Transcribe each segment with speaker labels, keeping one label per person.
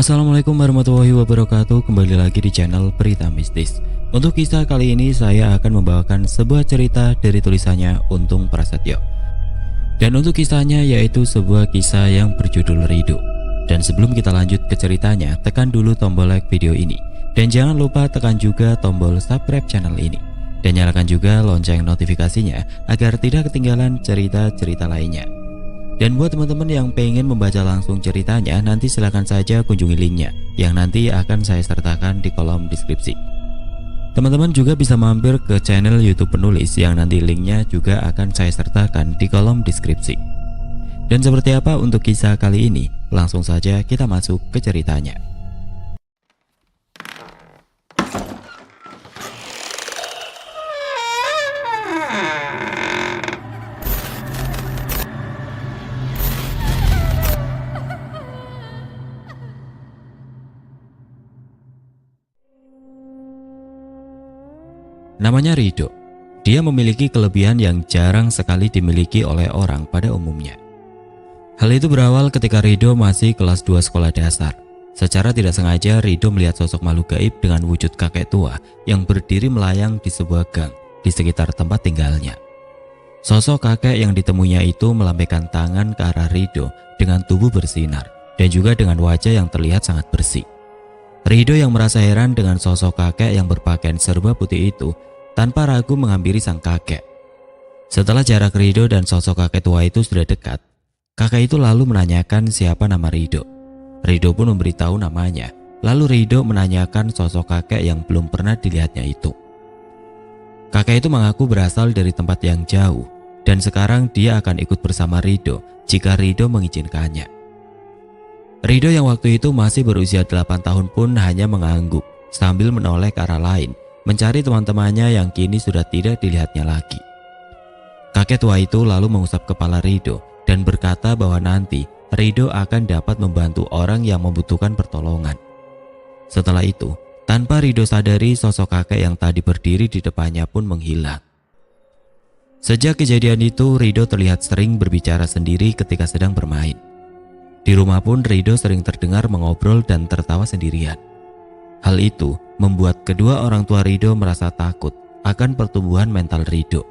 Speaker 1: Assalamualaikum warahmatullahi wabarakatuh. Kembali lagi di channel Berita Mistis. Untuk kisah kali ini saya akan membawakan sebuah cerita dari tulisannya Untung Prasetyo. Dan untuk kisahnya yaitu sebuah kisah yang berjudul Ridho. Dan sebelum kita lanjut ke ceritanya, tekan dulu tombol like video ini. Dan jangan lupa tekan juga tombol subscribe channel ini. Dan nyalakan juga lonceng notifikasinya agar tidak ketinggalan cerita-cerita lainnya. Dan buat teman-teman yang pengen membaca langsung ceritanya, nanti silahkan saja kunjungi linknya yang nanti akan saya sertakan di kolom deskripsi. Teman-teman juga bisa mampir ke channel YouTube penulis yang nanti linknya juga akan saya sertakan di kolom deskripsi. Dan seperti apa untuk kisah kali ini? Langsung saja kita masuk ke ceritanya. Namanya Ridho. Dia memiliki kelebihan yang jarang sekali dimiliki oleh orang pada umumnya. Hal itu berawal ketika Ridho masih kelas 2 sekolah dasar. Secara tidak sengaja Ridho melihat sosok makhluk gaib dengan wujud kakek tua yang berdiri melayang di sebuah gang di sekitar tempat tinggalnya. Sosok kakek yang ditemuinya itu melambaikan tangan ke arah Ridho dengan tubuh bersinar dan juga dengan wajah yang terlihat sangat bersih. Ridho yang merasa heran dengan sosok kakek yang berpakaian serba putih itu tanpa ragu menghampiri sang kakek. Setelah jarak Ridho dan sosok kakek tua itu sudah dekat, kakek itu lalu menanyakan siapa nama Ridho. Ridho pun memberitahu namanya. Lalu Ridho menanyakan sosok kakek yang belum pernah dilihatnya itu. Kakek itu mengaku berasal dari tempat yang jauh dan sekarang dia akan ikut bersama Ridho jika Ridho mengizinkannya. Ridho yang waktu itu masih berusia 8 tahun pun hanya mengangguk sambil menoleh ke arah lain, mencari teman-temannya yang kini sudah tidak dilihatnya lagi. Kakek tua itu lalu mengusap kepala Ridho dan berkata bahwa nanti Ridho akan dapat membantu orang yang membutuhkan pertolongan. Setelah itu, tanpa Ridho sadari sosok kakek yang tadi berdiri di depannya pun menghilang. Sejak kejadian itu, Ridho terlihat sering berbicara sendiri ketika sedang bermain. Di rumah pun Ridho sering terdengar mengobrol dan tertawa sendirian. Hal itu membuat kedua orang tua Ridho merasa takut akan pertumbuhan mental Ridho.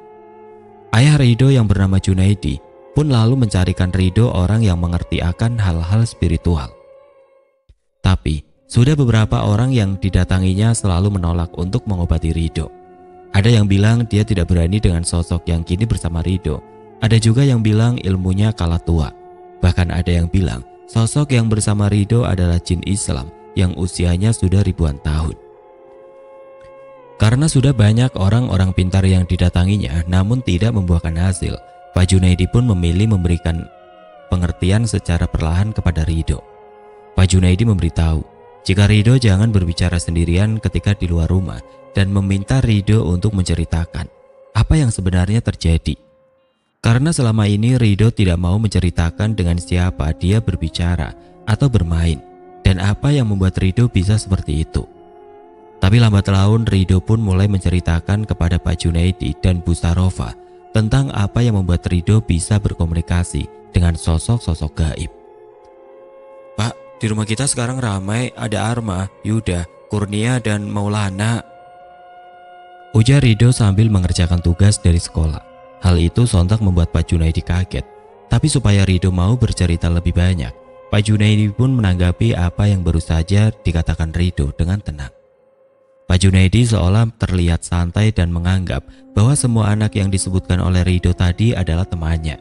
Speaker 1: Ayah Ridho yang bernama Junaidi pun lalu mencarikan Ridho orang yang mengerti akan hal-hal spiritual. Tapi sudah beberapa orang yang didatanginya selalu menolak untuk mengobati Ridho. Ada yang bilang dia tidak berani dengan sosok yang kini bersama Ridho. Ada juga yang bilang ilmunya kalah tua. Bahkan ada yang bilang sosok yang bersama Ridho adalah jin Islam yang usianya sudah ribuan tahun. Karena sudah banyak orang-orang pintar yang didatanginya namun tidak membuahkan hasil, Pak Junaidi pun memilih memberikan pengertian secara perlahan kepada Ridho. Pak Junaidi memberitahu jika Ridho jangan berbicara sendirian ketika di luar rumah dan meminta Ridho untuk menceritakan apa yang sebenarnya terjadi. Karena selama ini Ridho tidak mau menceritakan dengan siapa dia berbicara atau bermain dan apa yang membuat Ridho bisa seperti itu. Tapi lambat laun Ridho pun mulai menceritakan kepada Pak Junaidi dan Bu Sarofa tentang apa yang membuat Ridho bisa berkomunikasi dengan sosok-sosok gaib. Pak, di rumah kita sekarang ramai, ada Arma, Yuda, Kurnia dan Maulana, ujar Ridho sambil mengerjakan tugas dari sekolah. Hal itu sontak membuat Pak Junaidi kaget. Tapi supaya Ridho mau bercerita lebih banyak, Pak Junaidi pun menanggapi apa yang baru saja dikatakan Ridho dengan tenang. Pak Junaidi seolah terlihat santai dan menganggap bahwa semua anak yang disebutkan oleh Ridho tadi adalah temannya.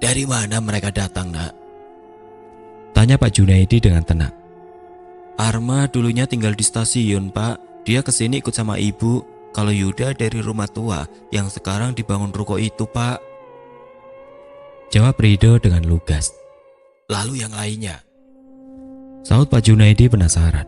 Speaker 1: Dari mana mereka datang, nak? Tanya Pak Junaidi dengan tenang. Arma dulunya tinggal di stasiun, Pak. Dia kesini ikut sama ibu. Kalau Yuda dari rumah tua yang sekarang dibangun ruko itu, Pak. Jawab Ridho dengan lugas. Lalu yang lainnya? Saud Pak Junaidi penasaran.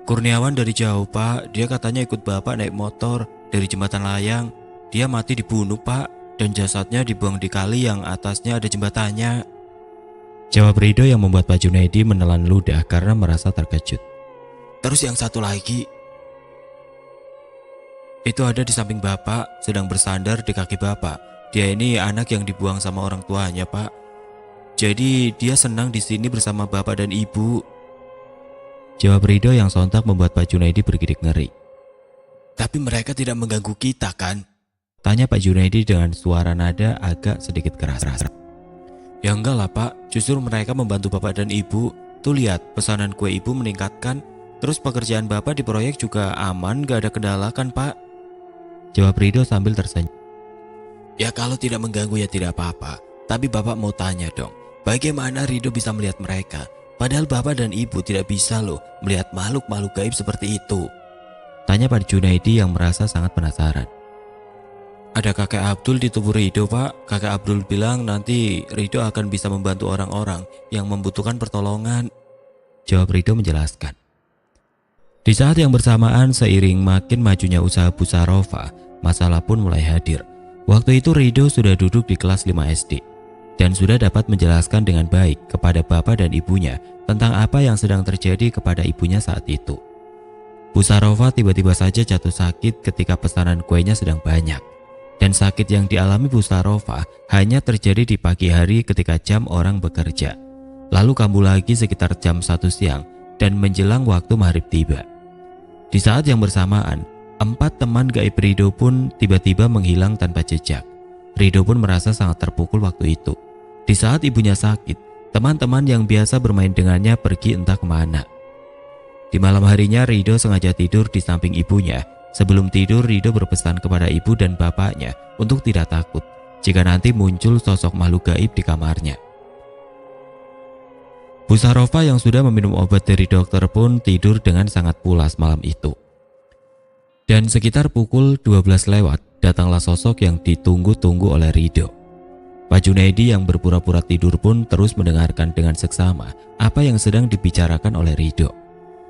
Speaker 1: Kurniawan dari jauh, Pak. Dia katanya ikut bapak naik motor dari jembatan layang. Dia mati dibunuh, Pak. Dan jasadnya dibuang di kali yang atasnya ada jembatannya. Jawab Ridho yang membuat Pak Junaidi menelan ludah karena merasa terkejut. Terus yang satu lagi? Itu ada di samping bapak, sedang bersandar di kaki bapak. Dia ini anak yang dibuang sama orang tuanya, Pak. Jadi dia senang di sini bersama bapak dan ibu. Jawab Rido yang sontak membuat Pak Junaidi bergidik ngeri. Tapi mereka tidak mengganggu kita kan? Tanya Pak Junaidi dengan suara nada agak sedikit keras. Ya enggak lah Pak, justru mereka membantu bapak dan ibu. Tuh lihat, pesanan kue ibu meningkatkan. Terus pekerjaan bapak di proyek juga aman, gak ada kendala kan Pak? Jawab Rido sambil tersenyum. Ya kalau tidak mengganggu ya tidak apa-apa. Tapi bapak mau tanya dong, bagaimana Rido bisa melihat mereka? Padahal bapak dan ibu tidak bisa loh melihat makhluk-makhluk gaib seperti itu. Tanya Pak Junaidi yang merasa sangat penasaran. Ada kakek Abdul di tubuh Rido Pak. Kakek Abdul bilang nanti Rido akan bisa membantu orang-orang yang membutuhkan pertolongan. Jawab Rido menjelaskan. Di saat yang bersamaan seiring makin majunya usaha Bu Sarofa, masalah pun mulai hadir. Waktu itu Rido sudah duduk di kelas 5 SD dan sudah dapat menjelaskan dengan baik kepada bapak dan ibunya tentang apa yang sedang terjadi kepada ibunya saat itu. Bu Sarofa tiba-tiba saja jatuh sakit ketika pesanan kuenya sedang banyak. Dan sakit yang dialami Bu Sarofa hanya terjadi di pagi hari ketika jam orang bekerja. Lalu kambuh lagi sekitar jam 1 siang dan menjelang waktu maghrib tiba. Di saat yang bersamaan, 4 teman gaib Rido pun tiba-tiba menghilang tanpa jejak. Rido pun merasa sangat terpukul waktu itu. Di saat ibunya sakit, teman-teman yang biasa bermain dengannya pergi entah kemana. Di malam harinya Rido sengaja tidur di samping ibunya. Sebelum tidur Rido berpesan kepada ibu dan bapaknya untuk tidak takut jika nanti muncul sosok makhluk gaib di kamarnya. Bu Sarofa yang sudah meminum obat dari dokter pun tidur dengan sangat pulas malam itu. Dan sekitar pukul 12 lewat datanglah sosok yang ditunggu-tunggu oleh Rido. Pak Junaidi yang berpura-pura tidur pun terus mendengarkan dengan seksama apa yang sedang dibicarakan oleh Rido.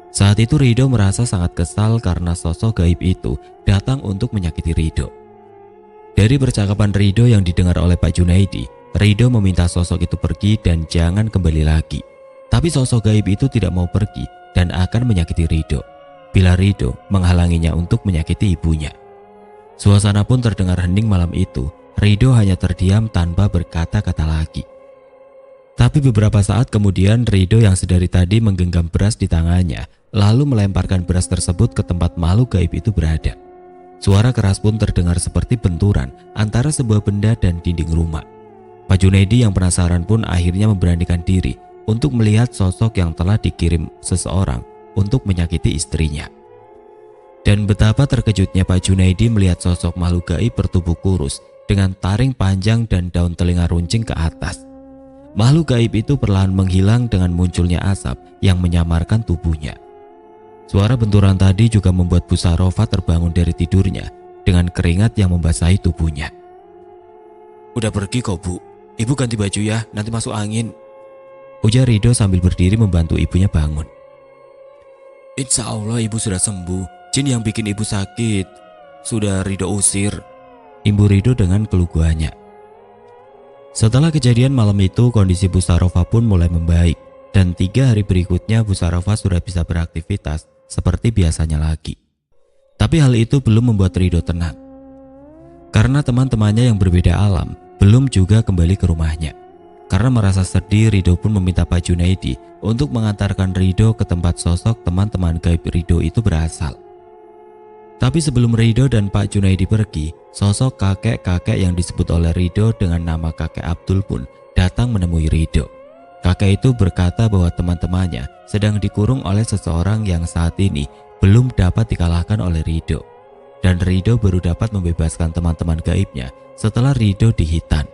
Speaker 1: Saat itu Rido merasa sangat kesal karena sosok gaib itu datang untuk menyakiti Rido. Dari percakapan Rido yang didengar oleh Pak Junaidi, Rido meminta sosok itu pergi dan jangan kembali lagi. Tapi sosok gaib itu tidak mau pergi dan akan menyakiti Rido bila Rido menghalanginya untuk menyakiti ibunya. Suasana pun terdengar hening malam itu. Rido hanya terdiam tanpa berkata-kata lagi. Tapi beberapa saat kemudian Rido yang sedari tadi menggenggam beras di tangannya lalu melemparkan beras tersebut ke tempat makhluk gaib itu berada. Suara keras pun terdengar seperti benturan antara sebuah benda dan dinding rumah. Pak Junaidi yang penasaran pun akhirnya memberanikan diri untuk melihat sosok yang telah dikirim seseorang untuk menyakiti istrinya. Dan betapa terkejutnya Pak Junaidi melihat sosok makhluk gaib bertubuh kurus dengan taring panjang dan daun telinga runcing ke atas. Makhluk gaib itu perlahan menghilang dengan munculnya asap yang menyamarkan tubuhnya. Suara benturan tadi juga membuat Bu Sarofa terbangun dari tidurnya dengan keringat yang membasahi tubuhnya. Udah pergi kok Bu, Ibu ganti baju ya, nanti masuk angin. Ujar Rido sambil berdiri membantu ibunya bangun. Insya Allah ibu sudah sembuh, jin yang bikin ibu sakit sudah Rido usir, imbu Rido dengan keluguannya. Setelah kejadian malam itu, kondisi Bu Sarofa pun mulai membaik. Dan 3 hari berikutnya Bu Sarofa sudah bisa beraktivitas seperti biasanya lagi. Tapi hal itu belum membuat Rido tenang. Karena teman-temannya yang berbeda alam belum juga kembali ke rumahnya. Karena merasa sedih, Rido pun meminta Pak Junaidi untuk mengantarkan Rido ke tempat sosok teman-teman gaib Rido itu berasal. Tapi sebelum Rido dan Pak Junaidi pergi, sosok kakek-kakek yang disebut oleh Rido dengan nama kakek Abdul pun datang menemui Rido. Kakek itu berkata bahwa teman-temannya sedang dikurung oleh seseorang yang saat ini belum dapat dikalahkan oleh Rido. Dan Rido baru dapat membebaskan teman-teman gaibnya setelah Rido dihitan.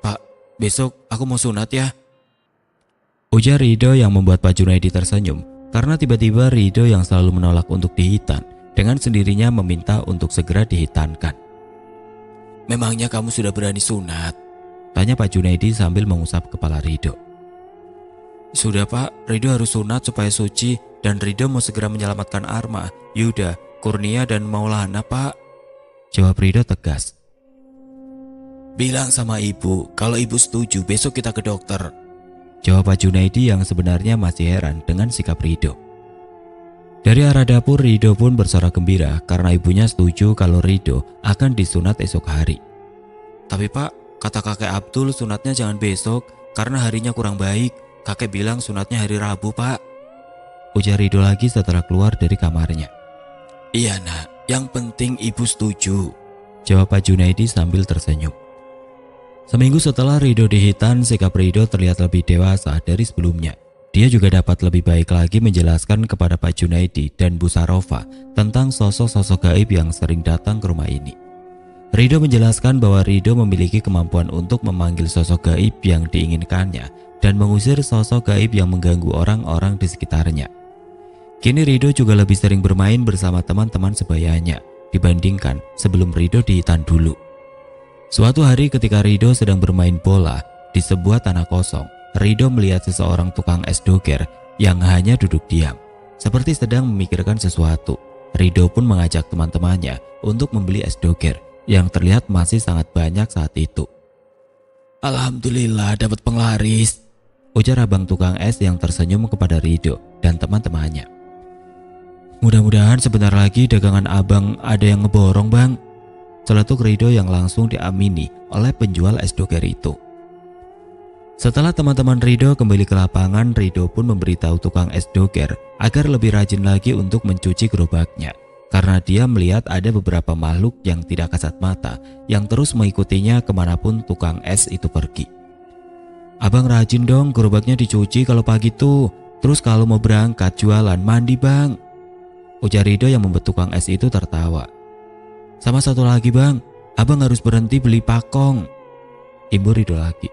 Speaker 1: Pak, besok aku mau sunat ya, ujar Rido yang membuat Pak Junaidi tersenyum karena tiba-tiba Rido yang selalu menolak untuk dihitan dengan sendirinya meminta untuk segera dihitankan. Memangnya kamu sudah berani sunat? Tanya Pak Junaidi sambil mengusap kepala Rido. Sudah Pak, Rido harus sunat supaya suci dan Rido mau segera menyelamatkan Arma, Yuda, Kurnia dan Maulana Pak, jawab Rido tegas. Bilang sama ibu, kalau ibu setuju besok kita ke dokter, jawab Pak Junaidi yang sebenarnya masih heran dengan sikap Rido. Dari arah dapur Rido pun bersorak gembira karena ibunya setuju kalau Rido akan disunat esok hari. Tapi Pak, kata kakek Abdul sunatnya jangan besok, Karena harinya kurang baik, kakek bilang sunatnya hari Rabu, Pak. Ujar Rido lagi setelah keluar dari kamarnya. Iya nak, yang penting ibu setuju, jawab Pak Junaidi sambil tersenyum. Seminggu setelah Rido dihitan, sikap Rido terlihat lebih dewasa dari sebelumnya. Dia juga dapat lebih baik lagi menjelaskan kepada Pak Junaidi dan Bu Sarofa tentang sosok-sosok gaib yang sering datang ke rumah ini. Rido menjelaskan bahwa Rido memiliki kemampuan untuk memanggil sosok gaib yang diinginkannya dan mengusir sosok gaib yang mengganggu orang-orang di sekitarnya. Kini Rido juga lebih sering bermain bersama teman-teman sebayanya dibandingkan sebelum Rido dihitan dulu. Suatu hari ketika Rido sedang bermain bola di sebuah tanah kosong, Rido melihat seseorang tukang es doger yang hanya duduk diam, seperti sedang memikirkan sesuatu. Rido pun mengajak teman-temannya untuk membeli es doger yang terlihat masih sangat banyak saat itu. Alhamdulillah dapat penglaris, ujar abang tukang es yang tersenyum kepada Rido dan teman-temannya. Mudah-mudahan sebentar lagi dagangan abang ada yang ngeborong, bang, celetuk Rido yang langsung diamini oleh penjual es doger itu. Setelah teman-teman Rido kembali ke lapangan, Rido pun memberitahu tukang es doger agar lebih rajin lagi untuk mencuci gerobaknya, karena dia melihat ada beberapa makhluk yang tidak kasat mata yang terus mengikutinya kemanapun tukang es itu pergi. Abang rajin dong gerobaknya dicuci kalau pagi tuh, terus kalau mau berangkat jualan mandi, bang, ujar Rido yang membuat tukang es itu tertawa. Sama satu lagi, bang, abang harus berhenti beli pakong, imbau Rido lagi.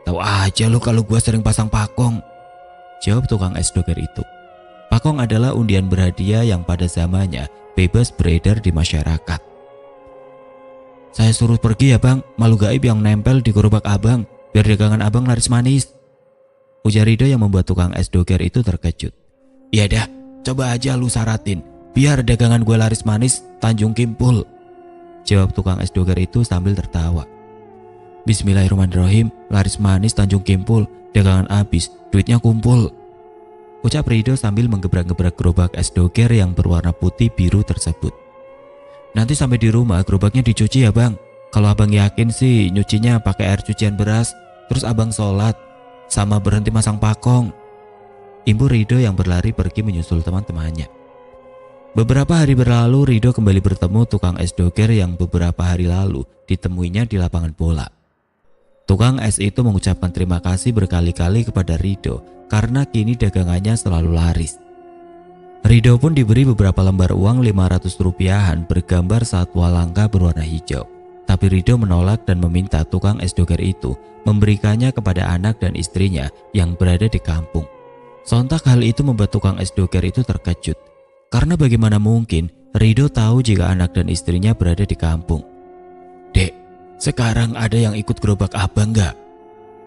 Speaker 1: Tahu aja lo kalau gua sering pasang pakong, jawab tukang es doger itu. Pakong adalah undian berhadiah yang pada zamannya bebas beredar di masyarakat. Saya suruh pergi ya bang, malu gaib yang nempel di gerobak abang, biar dagangan abang laris manis, ujar Rido yang membuat tukang es doger itu terkejut. Iya dah, coba aja lu syaratin, biar dagangan gue laris manis Tanjung Kimpul, jawab tukang es doger itu sambil tertawa. Bismillahirrahmanirrahim, laris manis Tanjung Kimpul, dagangan habis, duitnya kumpul, ucap Rido sambil menggebrak-gebrak gerobak es doger yang berwarna putih biru tersebut. Nanti sampai di rumah gerobaknya dicuci ya bang. Kalau abang yakin sih nyucinya pakai air cucian beras, terus abang sholat, sama berhenti masang pakong, imbu Rido yang berlari pergi menyusul teman-temannya. Beberapa hari berlalu, Rido kembali bertemu tukang es doger yang beberapa hari lalu ditemuinya di lapangan bola. Tukang es itu mengucapkan terima kasih berkali-kali kepada Rido karena kini dagangannya selalu laris. Rido pun diberi beberapa lembar uang 500 rupiahan bergambar satwa langka berwarna hijau. Tapi Rido menolak dan meminta tukang es doger itu memberikannya kepada anak dan istrinya yang berada di kampung. Sontak hal itu membuat tukang es doger itu terkejut. Karena bagaimana mungkin Rido tahu jika anak dan istrinya berada di kampung. Dek, sekarang ada yang ikut gerobak abang gak?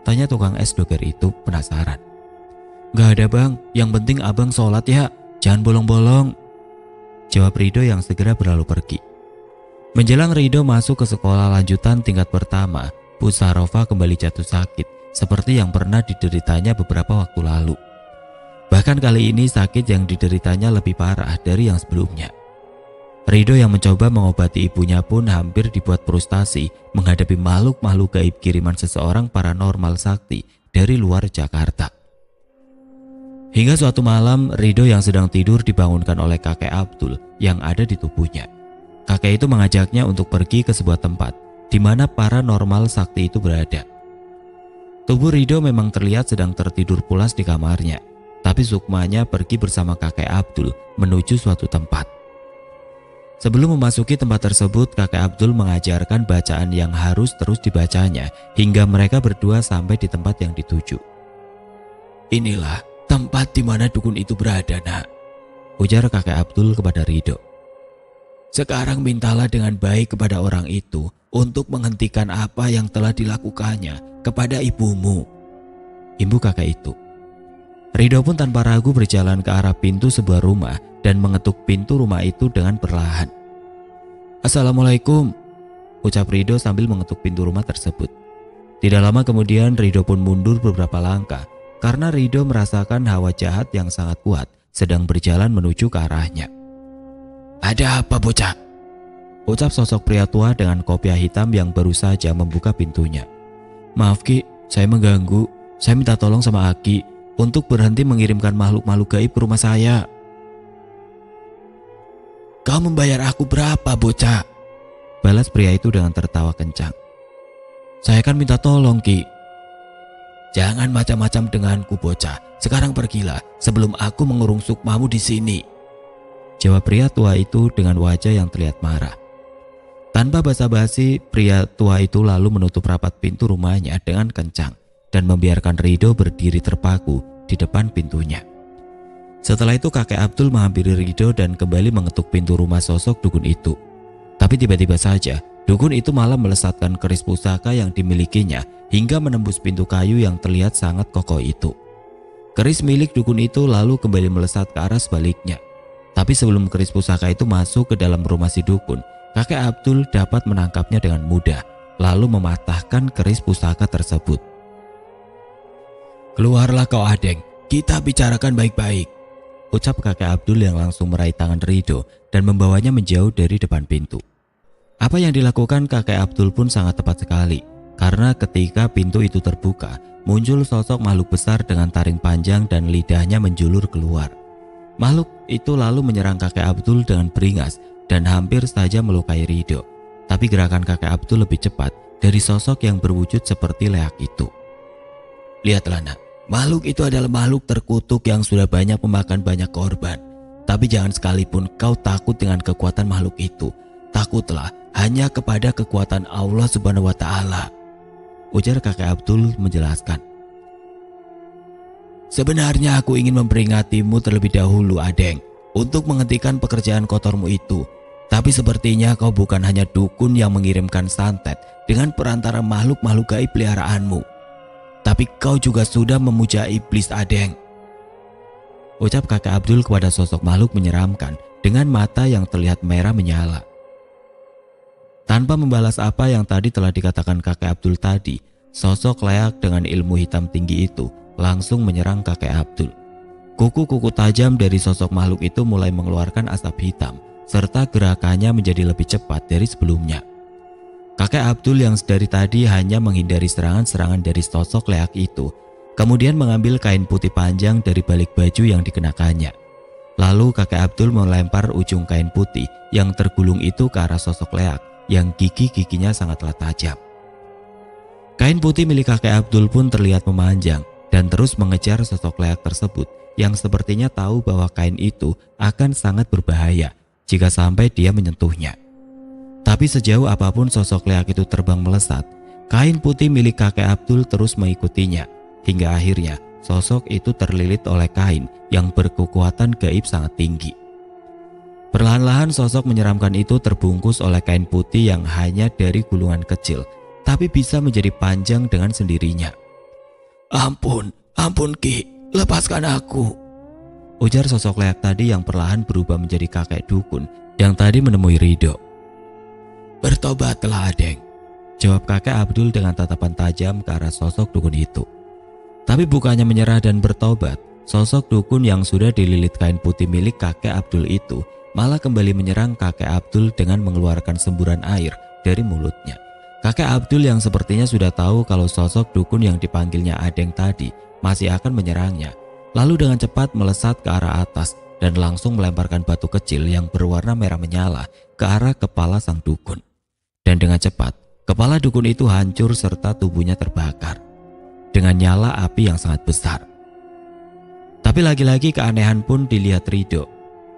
Speaker 1: Tanya tukang es doger itu penasaran. Gak ada bang, yang penting abang sholat ya, jangan bolong-bolong, jawab Rido yang segera berlalu pergi. Menjelang Rido masuk ke sekolah lanjutan tingkat pertama, Bu Sarofa kembali jatuh sakit seperti yang pernah dideritanya beberapa waktu lalu. Bahkan kali ini sakit yang dideritanya lebih parah dari yang sebelumnya. Rido yang mencoba mengobati ibunya pun hampir dibuat frustasi menghadapi makhluk-makhluk gaib kiriman seseorang paranormal sakti dari luar Jakarta. Hingga suatu malam, Rido yang sedang tidur dibangunkan oleh kakek Abdul yang ada di tubuhnya. Kakek itu mengajaknya untuk pergi ke sebuah tempat di mana paranormal sakti itu berada. Tubuh Rido memang terlihat sedang tertidur pulas di kamarnya, tapi sukmanya pergi bersama kakek Abdul menuju suatu tempat. Sebelum memasuki tempat tersebut, kakek Abdul mengajarkan bacaan yang harus terus dibacanya hingga mereka berdua sampai di tempat yang dituju. Inilah tempat di mana dukun itu berada, nak, ujar kakek Abdul kepada Rido. Sekarang mintalah dengan baik kepada orang itu untuk menghentikan apa yang telah dilakukannya kepada ibumu, imbu kakek itu. Rido pun tanpa ragu berjalan ke arah pintu sebuah rumah dan mengetuk pintu rumah itu dengan perlahan. Assalamualaikum, ucap Rido sambil mengetuk pintu rumah tersebut. Tidak lama kemudian Rido pun mundur beberapa langkah karena Rido merasakan hawa jahat yang sangat kuat sedang berjalan menuju ke arahnya. Ada apa bocah? Ucap sosok pria tua dengan kopiah hitam yang baru saja membuka pintunya. Maaf Ki, Saya mengganggu. Saya minta tolong sama Aki untuk berhenti mengirimkan makhluk-makhluk gaib ke rumah saya. Kau membayar aku berapa, bocah? Balas pria itu dengan tertawa kencang. Saya kan minta tolong, Ki. Jangan macam-macam denganku, bocah. Sekarang pergilah sebelum aku mengurung sukmamu di sini. Jawab pria tua itu dengan wajah yang terlihat marah. Tanpa basa-basi, pria tua itu lalu menutup rapat pintu rumahnya dengan kencang dan membiarkan Rido berdiri terpaku di depan pintunya. Setelah itu kakek Abdul menghampiri Rido dan kembali mengetuk pintu rumah sosok dukun itu. Tapi tiba-tiba saja, dukun itu malah melesatkan keris pusaka yang dimilikinya hingga menembus pintu kayu yang terlihat sangat kokoh itu. Keris milik dukun itu lalu kembali melesat ke arah sebaliknya. Tapi sebelum keris pusaka itu masuk ke dalam rumah si dukun, kakek Abdul dapat menangkapnya dengan mudah, lalu mematahkan keris pusaka tersebut. Keluarlah kau, Adeng, kita bicarakan baik-baik, ucap kakek Abdul yang langsung meraih tangan Rido dan membawanya menjauh dari depan pintu. Apa yang dilakukan kakek Abdul pun sangat tepat sekali, karena ketika pintu itu terbuka, muncul sosok makhluk besar dengan taring panjang dan lidahnya menjulur keluar. Makhluk itu lalu menyerang kakek Abdul dengan beringas dan hampir saja melukai Rido. Tapi gerakan kakek Abdul lebih cepat dari sosok yang berwujud seperti leak itu. Lihatlah nak, makhluk itu adalah makhluk terkutuk yang sudah banyak memakan banyak korban. Tapi jangan sekalipun kau takut dengan kekuatan makhluk itu. Takutlah hanya kepada kekuatan Allah Subhanahu wa Ta'ala, ujar kakek Abdul menjelaskan. Sebenarnya aku ingin memperingatimu terlebih dahulu, Adeng, untuk menghentikan pekerjaan kotormu itu. Tapi sepertinya kau bukan hanya dukun yang mengirimkan santet dengan perantara makhluk-makhluk gaib peliharaanmu, tapi kau juga sudah memuja iblis, Adeng, ucap kakek Abdul kepada sosok makhluk menyeramkan dengan mata yang terlihat merah menyala. Tanpa membalas apa yang tadi telah dikatakan kakek Abdul tadi, sosok leak dengan ilmu hitam tinggi itu langsung menyerang kakek Abdul. Kuku-kuku tajam dari sosok makhluk itu mulai mengeluarkan asap hitam, serta gerakannya menjadi lebih cepat dari sebelumnya. Kakek Abdul yang dari tadi hanya menghindari serangan-serangan dari sosok leak itu, kemudian mengambil kain putih panjang dari balik baju yang dikenakannya. Lalu kakek Abdul melempar ujung kain putih yang tergulung itu ke arah sosok leak yang gigi-giginya sangatlah tajam. Kain putih milik kakek Abdul pun terlihat memanjang dan terus mengejar sosok leak tersebut yang sepertinya tahu bahwa kain itu akan sangat berbahaya jika sampai dia menyentuhnya. Tapi sejauh apapun sosok leak itu terbang melesat, kain putih milik kakek Abdul terus mengikutinya hingga akhirnya sosok itu terlilit oleh kain yang berkekuatan gaib sangat tinggi. Perlahan-lahan sosok menyeramkan itu terbungkus oleh kain putih yang hanya dari gulungan kecil, tapi bisa menjadi panjang dengan sendirinya. Ampun, ampun Ki, lepaskan aku, ujar sosok leak tadi yang perlahan berubah menjadi kakek dukun yang tadi menemui Rido. Bertobatlah, Adeng, jawab kakek Abdul dengan tatapan tajam ke arah sosok dukun itu. Tapi bukannya menyerah dan bertobat, sosok dukun yang sudah dililit kain putih milik kakek Abdul itu malah kembali menyerang kakek Abdul dengan mengeluarkan semburan air dari mulutnya. Kakek Abdul yang sepertinya sudah tahu kalau sosok dukun yang dipanggilnya Adeng tadi masih akan menyerangnya, lalu dengan cepat melesat ke arah atas dan langsung melemparkan batu kecil yang berwarna merah menyala ke arah kepala sang dukun. Dan dengan cepat, kepala dukun itu hancur serta tubuhnya terbakar dengan nyala api yang sangat besar. Tapi lagi-lagi keanehan pun dilihat Rido.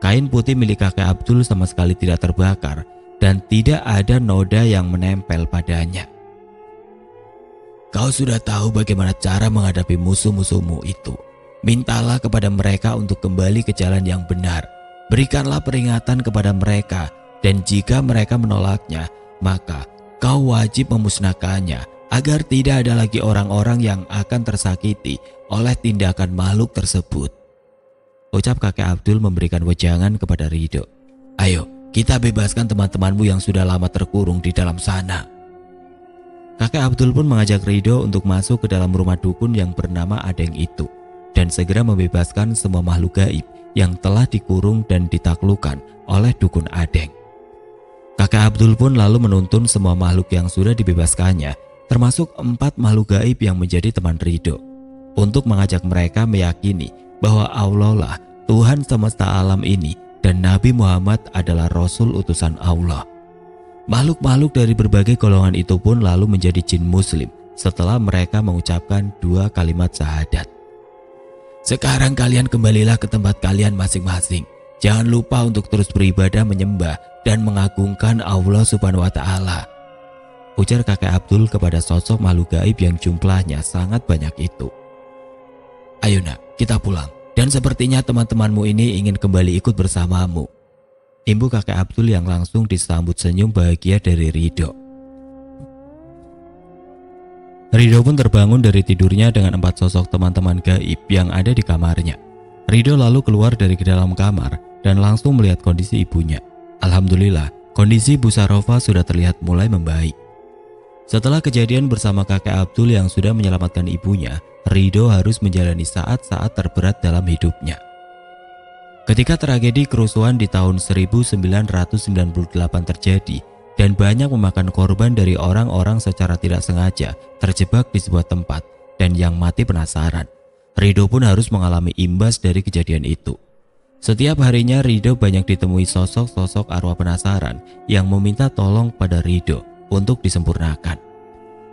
Speaker 1: Kain putih milik kakek Abdul sama sekali tidak terbakar dan tidak ada noda yang menempel padanya. Kau sudah tahu bagaimana cara menghadapi musuh-musuhmu itu. Mintalah kepada mereka untuk kembali ke jalan yang benar. Berikanlah peringatan kepada mereka, dan jika mereka menolaknya, maka kau wajib memusnahkannya agar tidak ada lagi orang-orang yang akan tersakiti oleh tindakan makhluk tersebut, ucap kakek Abdul memberikan wejangan kepada Rido. Ayo, kita bebaskan teman-temanmu yang sudah lama terkurung di dalam sana. Kakek Abdul pun mengajak Rido untuk masuk ke dalam rumah dukun yang bernama Adeng itu dan segera membebaskan semua makhluk gaib yang telah dikurung dan ditaklukkan oleh dukun Adeng. Kakek Abdul pun lalu menuntun semua makhluk yang sudah dibebaskannya termasuk 4 makhluk gaib yang menjadi teman Ridho, untuk mengajak mereka meyakini bahwa Allah lah Tuhan semesta alam ini dan Nabi Muhammad adalah Rasul utusan Allah. Makhluk-makhluk dari berbagai golongan itu pun lalu menjadi jin muslim setelah mereka mengucapkan 2 kalimat syahadat. Sekarang kalian kembalilah ke tempat kalian masing-masing. Jangan lupa untuk terus beribadah, menyembah dan mengagungkan Allah Subhanahu wa Ta'ala, ujar kakek Abdul kepada sosok makhluk gaib yang jumlahnya sangat banyak itu. Ayo nak, kita pulang. Dan sepertinya teman-temanmu ini ingin kembali ikut bersamamu, imbu kakek Abdul yang langsung disambut senyum bahagia dari Ridho. Ridho pun terbangun dari tidurnya dengan 4 sosok teman-teman gaib yang ada di kamarnya. Ridho lalu keluar dari ke dalam kamar dan langsung melihat kondisi ibunya. Alhamdulillah, kondisi Bu Sarofa sudah terlihat mulai membaik. Setelah kejadian bersama kakek Abdul yang sudah menyelamatkan ibunya, Ridho harus menjalani saat-saat terberat dalam hidupnya. Ketika tragedi kerusuhan di tahun 1998 terjadi dan banyak memakan korban dari orang-orang secara tidak sengaja terjebak di sebuah tempat dan yang mati penasaran, Ridho pun harus mengalami imbas dari kejadian itu. Setiap harinya Ridho banyak ditemui sosok-sosok arwah penasaran yang meminta tolong pada Ridho untuk disempurnakan.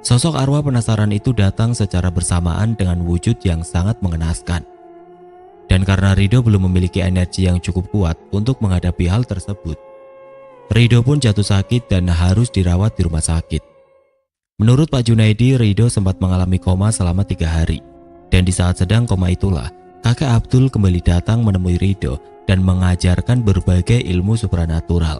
Speaker 1: Sosok arwah penasaran itu datang secara bersamaan dengan wujud yang sangat mengenaskan. Dan karena Ridho belum memiliki energi yang cukup kuat untuk menghadapi hal tersebut, Ridho pun jatuh sakit dan harus dirawat di rumah sakit. Menurut Pak Junaidi, Ridho sempat mengalami koma selama 3 hari. Dan di saat sedang koma itulah, kakek Abdul kembali datang menemui Ridho dan mengajarkan berbagai ilmu supranatural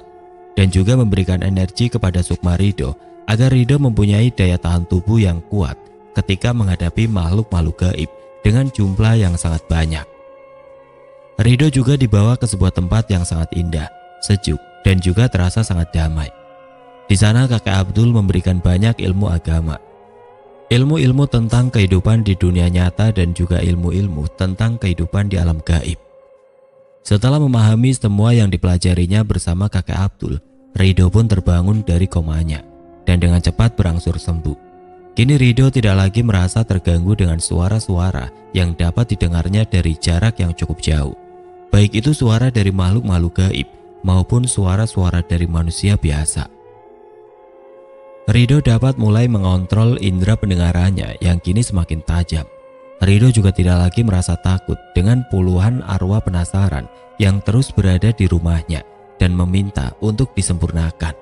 Speaker 1: dan juga memberikan energi kepada Sukma Ridho agar Ridho mempunyai daya tahan tubuh yang kuat ketika menghadapi makhluk-makhluk gaib dengan jumlah yang sangat banyak. Ridho juga dibawa ke sebuah tempat yang sangat indah, sejuk, dan juga terasa sangat damai. Di sana kakek Abdul memberikan banyak ilmu agama. Ilmu-ilmu tentang kehidupan di dunia nyata dan juga ilmu-ilmu tentang kehidupan di alam gaib. Setelah memahami semua yang dipelajarinya bersama kakek Abdul, Ridho pun terbangun dari komanya dan dengan cepat berangsur sembuh. Kini Ridho tidak lagi merasa terganggu dengan suara-suara yang dapat didengarnya dari jarak yang cukup jauh, baik itu suara dari makhluk-makhluk gaib maupun suara-suara dari manusia biasa. Ridho dapat mulai mengontrol indera pendengarannya yang kini semakin tajam. Ridho juga tidak lagi merasa takut dengan puluhan arwah penasaran yang terus berada di rumahnya dan meminta untuk disempurnakan.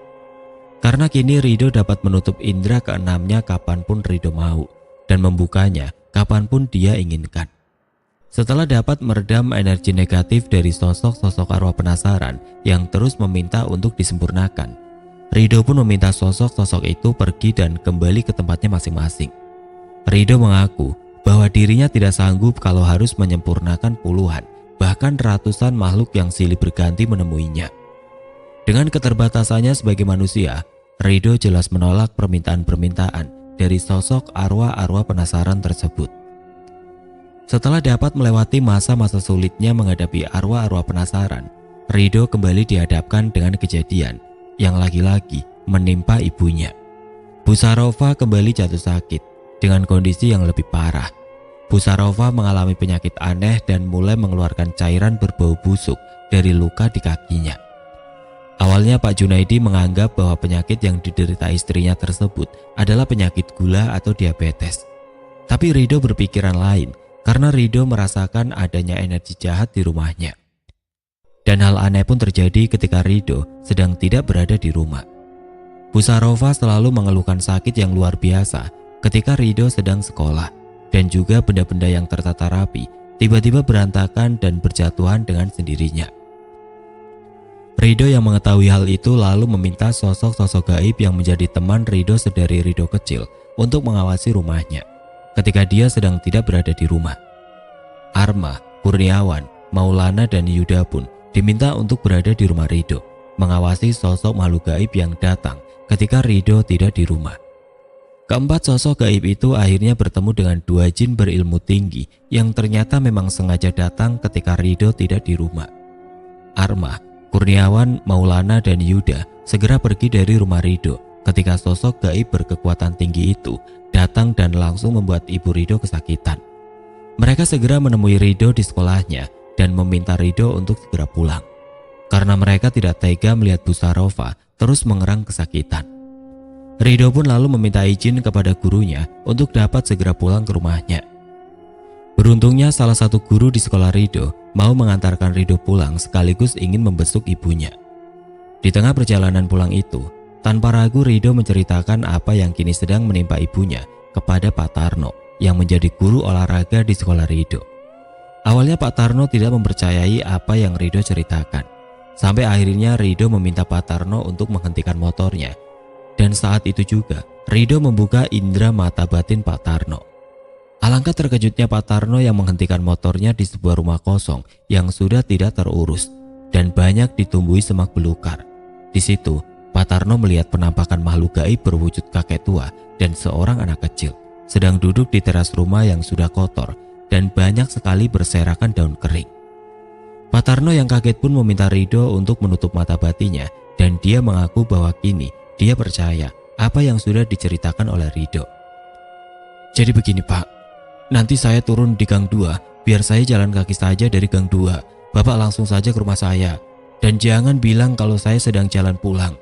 Speaker 1: Karena kini Ridho dapat menutup indera keenamnya kapanpun Ridho mau dan membukanya kapanpun dia inginkan. Setelah dapat meredam energi negatif dari sosok-sosok arwah penasaran yang terus meminta untuk disempurnakan, Ridho pun meminta sosok-sosok itu pergi dan kembali ke tempatnya masing-masing. Ridho mengaku bahwa dirinya tidak sanggup kalau harus menyempurnakan puluhan, bahkan ratusan makhluk yang silih berganti menemuinya. Dengan keterbatasannya sebagai manusia, Ridho jelas menolak permintaan-permintaan dari sosok arwah-arwah penasaran tersebut. Setelah dapat melewati masa-masa sulitnya menghadapi arwah-arwah penasaran, Ridho kembali dihadapkan dengan kejadian yang lagi-lagi menimpa ibunya. Bu Sarofa kembali jatuh sakit dengan kondisi yang lebih parah. Bu Sarofa mengalami penyakit aneh dan mulai mengeluarkan cairan berbau busuk dari luka di kakinya. Awalnya Pak Junaidi menganggap bahwa penyakit yang diderita istrinya tersebut adalah penyakit gula atau diabetes. Tapi Ridho berpikiran lain karena Ridho merasakan adanya energi jahat di rumahnya. Dan hal aneh pun terjadi ketika Ridho sedang tidak berada di rumah. Bu Sarofa selalu mengeluhkan sakit yang luar biasa ketika Ridho sedang sekolah, dan juga benda-benda yang tertata rapi tiba-tiba berantakan dan berjatuhan dengan sendirinya. Ridho yang mengetahui hal itu lalu meminta sosok-sosok gaib yang menjadi teman Ridho sedari Ridho kecil untuk mengawasi rumahnya ketika dia sedang tidak berada di rumah. Arma, Kurniawan, Maulana, dan Yuda pun diminta untuk berada di rumah Ridho, mengawasi sosok makhluk gaib yang datang ketika Ridho tidak di rumah. Keempat sosok gaib itu akhirnya bertemu dengan 2 jin berilmu tinggi yang ternyata memang sengaja datang ketika Ridho tidak di rumah. Arma, Kurniawan, Maulana, dan Yuda segera pergi dari rumah Ridho ketika sosok gaib berkekuatan tinggi itu datang dan langsung membuat Ibu Rido kesakitan. Mereka segera menemui Rido di sekolahnya dan meminta Rido untuk segera pulang, karena mereka tidak tega melihat Bu Sarofa terus mengerang kesakitan. Rido pun lalu meminta izin kepada gurunya untuk dapat segera pulang ke rumahnya. Beruntungnya salah satu guru di sekolah Rido mau mengantarkan Rido pulang sekaligus ingin membesuk ibunya. Di tengah perjalanan pulang itu, tanpa ragu Rido menceritakan apa yang kini sedang menimpa ibunya kepada Pak Tarno yang menjadi guru olahraga di sekolah Rido. Awalnya Pak Tarno tidak mempercayai apa yang Rido ceritakan. Sampai akhirnya Rido meminta Pak Tarno untuk menghentikan motornya. Dan saat itu juga Rido membuka indera mata batin Pak Tarno. Alangkah terkejutnya Pak Tarno yang menghentikan motornya di sebuah rumah kosong yang sudah tidak terurus dan banyak ditumbuhi semak belukar. Di situ Pak Tarno melihat penampakan makhluk gaib berwujud kakek tua dan seorang anak kecil sedang duduk di teras rumah yang sudah kotor dan banyak sekali berserakan daun kering. Pak Tarno yang kaget pun meminta Rido untuk menutup mata batinnya dan dia mengaku bahwa kini dia percaya apa yang sudah diceritakan oleh Rido. Jadi begini Pak, nanti saya turun di gang 2, biar saya jalan kaki saja dari gang 2. Bapak langsung saja ke rumah saya. Dan jangan bilang kalau saya sedang jalan pulang.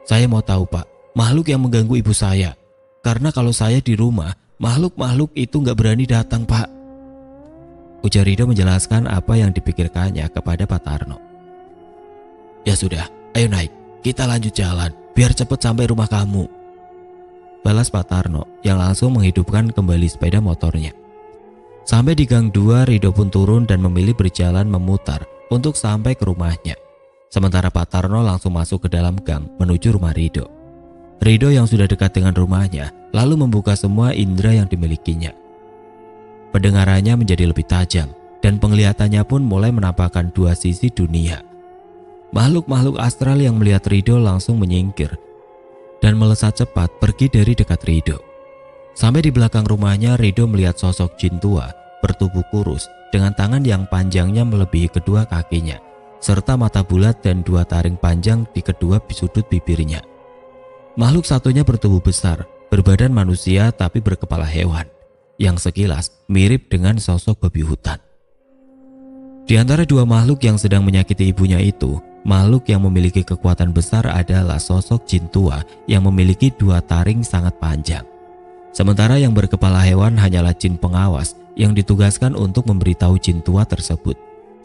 Speaker 1: Saya mau tahu Pak, makhluk yang mengganggu ibu saya. Karena kalau saya di rumah, makhluk-makhluk itu nggak berani datang Pak. Ujar Rido menjelaskan apa yang dipikirkannya kepada Pak Tarno. Ya sudah, ayo naik, kita lanjut jalan, biar cepat sampai rumah kamu. Balas Pak Tarno yang langsung menghidupkan kembali sepeda motornya. Sampai di gang 2, Rido pun turun dan memilih berjalan memutar untuk sampai ke rumahnya. Sementara Pak Tarno langsung masuk ke dalam gang menuju rumah Rido. Rido yang sudah dekat dengan rumahnya lalu membuka semua indera yang dimilikinya. Pendengarannya menjadi lebih tajam dan penglihatannya pun mulai menampakkan dua sisi dunia. Makhluk-makhluk astral yang melihat Rido langsung menyingkir dan melesat cepat pergi dari dekat Rido. Sampai di belakang rumahnya, Rido melihat sosok jin tua bertubuh kurus dengan tangan yang panjangnya melebihi kedua kakinya, serta mata bulat dan dua taring panjang di kedua sudut bibirnya. Makhluk satunya bertubuh besar, berbadan manusia tapi berkepala hewan, yang sekilas mirip dengan sosok babi hutan. Di antara dua makhluk yang sedang menyakiti ibunya itu, makhluk yang memiliki kekuatan besar adalah sosok jin tua yang memiliki dua taring sangat panjang. Sementara yang berkepala hewan hanyalah jin pengawas yang ditugaskan untuk memberitahu jin tua tersebut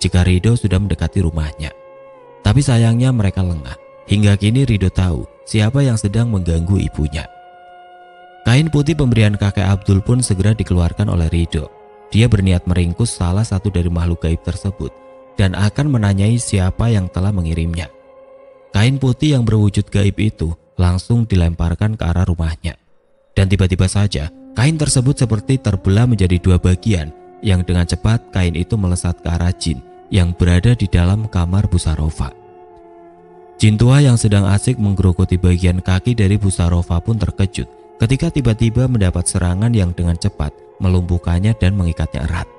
Speaker 1: jika Rido sudah mendekati rumahnya. Tapi sayangnya mereka lengah. Hingga kini Rido tahu siapa yang sedang mengganggu ibunya. Kain putih pemberian kakek Abdul pun segera dikeluarkan oleh Rido. Dia berniat meringkus salah satu dari makhluk gaib tersebut dan akan menanyai siapa yang telah mengirimnya. Kain putih yang berwujud gaib itu langsung dilemparkan ke arah rumahnya. Dan tiba-tiba saja kain tersebut seperti terbelah menjadi dua bagian yang dengan cepat kain itu melesat ke arah jin yang berada di dalam kamar Bu Sarofa. Jin tua yang sedang asik menggerogoti bagian kaki dari Bu Sarofa pun terkejut ketika tiba-tiba mendapat serangan yang dengan cepat melumpuhkannya dan mengikatnya erat.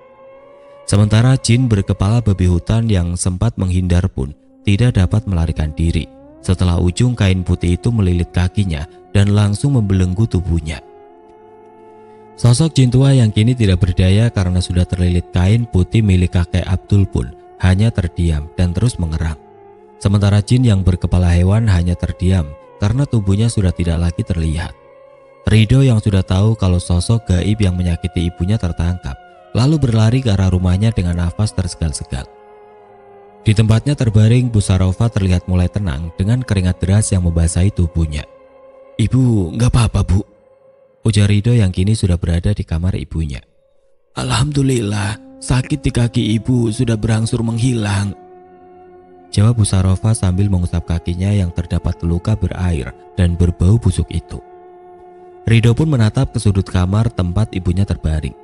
Speaker 1: Sementara jin berkepala babi hutan yang sempat menghindar pun tidak dapat melarikan diri setelah ujung kain putih itu melilit kakinya dan langsung membelenggu tubuhnya. Sosok jin tua yang kini tidak berdaya karena sudah terlilit kain putih milik kakek Abdul pun hanya terdiam dan terus mengerang. Sementara jin yang berkepala hewan hanya terdiam karena tubuhnya sudah tidak lagi terlihat. Rido yang sudah tahu kalau sosok gaib yang menyakiti ibunya tertangkap, lalu berlari ke arah rumahnya dengan nafas tersegal-segal. Di tempatnya terbaring, Bu Sarofa terlihat mulai tenang dengan keringat deras yang membasahi tubuhnya. "Ibu, nggak apa-apa Bu," ujar Rido yang kini sudah berada di kamar ibunya. "Alhamdulillah, sakit di kaki ibu sudah berangsur menghilang," jawab Bu Sarofa sambil mengusap kakinya yang terdapat luka berair dan berbau busuk itu. Rido pun menatap ke sudut kamar tempat ibunya terbaring.